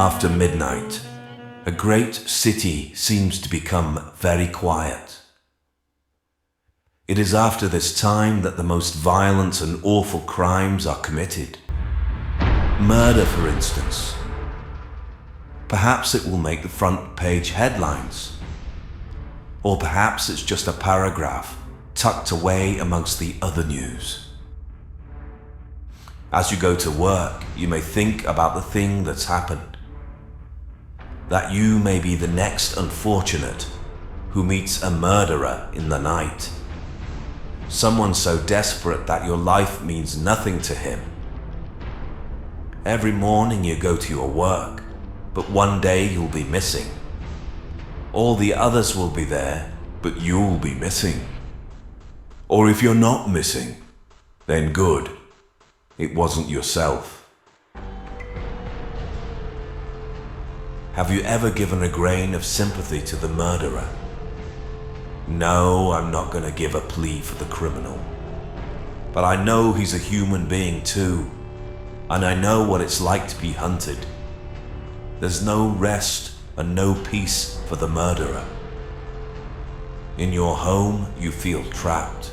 After midnight, a great city seems to become very quiet. It is after this time that the most violent and awful crimes are committed. Murder, for instance. Perhaps it will make the front page headlines. Or perhaps it's just a paragraph tucked away amongst the other news. As you go to work, you may think about the thing that's happened. That you may be the next unfortunate who meets a murderer in the night. Someone so desperate that your life means nothing to him. Every morning you go to your work, but one day you'll be missing. All the others will be there, but you'll be missing. Or if you're not missing, then good. It wasn't yourself. Have you ever given a grain of sympathy to the murderer? No, I'm not going to give a plea for the criminal. But I know he's a human being too, and I know what it's like to be hunted. There's no rest and no peace for the murderer. In your home, you feel trapped.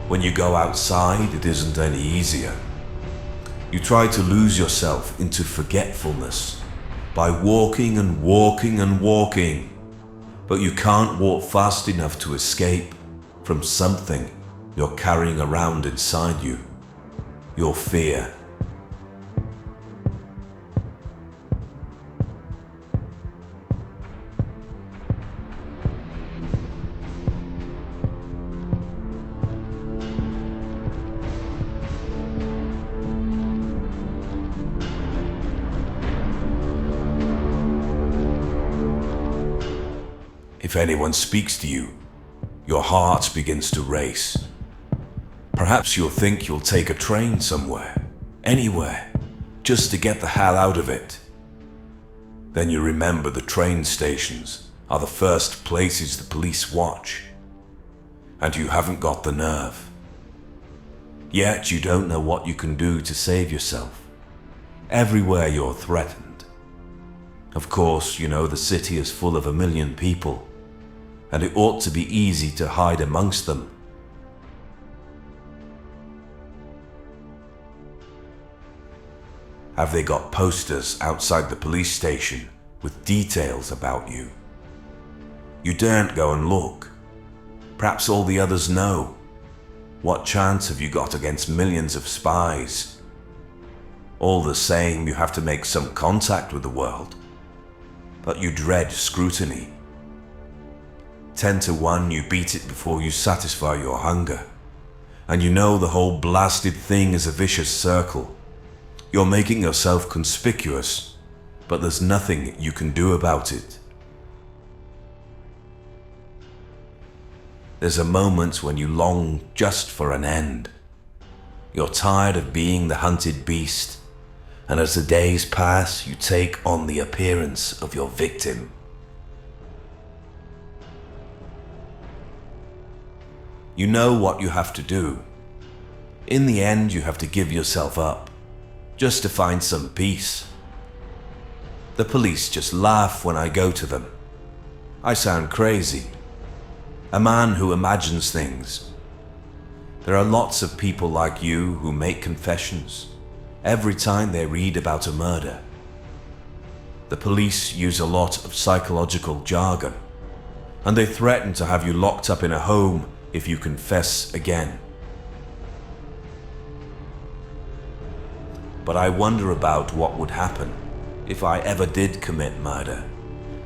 When you go outside, it isn't any easier. You try to lose yourself into forgetfulness by walking and walking and walking, but you can't walk fast enough to escape from something you're carrying around inside you, your fear. If anyone speaks to you, your heart begins to race. Perhaps you'll think you'll take a train somewhere, anywhere, just to get the hell out of it. Then you remember the train stations are the first places the police watch, and you haven't got the nerve. Yet you don't know what you can do to save yourself. Everywhere you're threatened. Of course, you know the city is full of 1 million people, and it ought to be easy to hide amongst them. Have they got posters outside the police station with details about you? You daren't go and look. Perhaps all the others know. What chance have you got against millions of spies? All the same, you have to make some contact with the world. But you dread scrutiny. 10 to 1, you beat it before you satisfy your hunger. And you know the whole blasted thing is a vicious circle. You're making yourself conspicuous, but there's nothing you can do about it. There's a moment when you long just for an end. You're tired of being the hunted beast, and as the days pass, you take on the appearance of your victim. You know what you have to do. In the end, you have to give yourself up, just to find some peace. The police just laugh when I go to them. I sound crazy. A man who imagines things. There are lots of people like you who make confessions every time they read about a murder. The police use a lot of psychological jargon, and they threaten to have you locked up in a home if you confess again. But I wonder about what would happen if I ever did commit murder,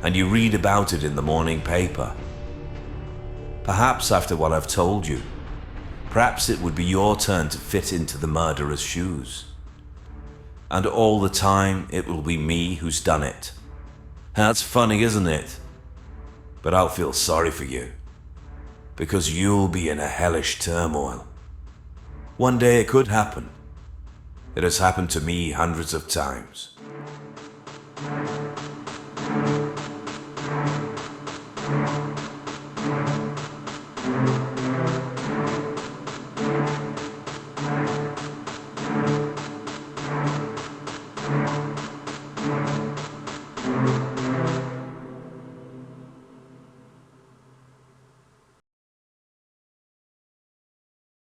and you read about it in the morning paper. Perhaps after what I've told you, perhaps it would be your turn to fit into the murderer's shoes. And all the time it will be me who's done it. That's funny, isn't it? But I'll feel sorry for you, because you'll be in a hellish turmoil. One day it could happen. It has happened to me hundreds of times.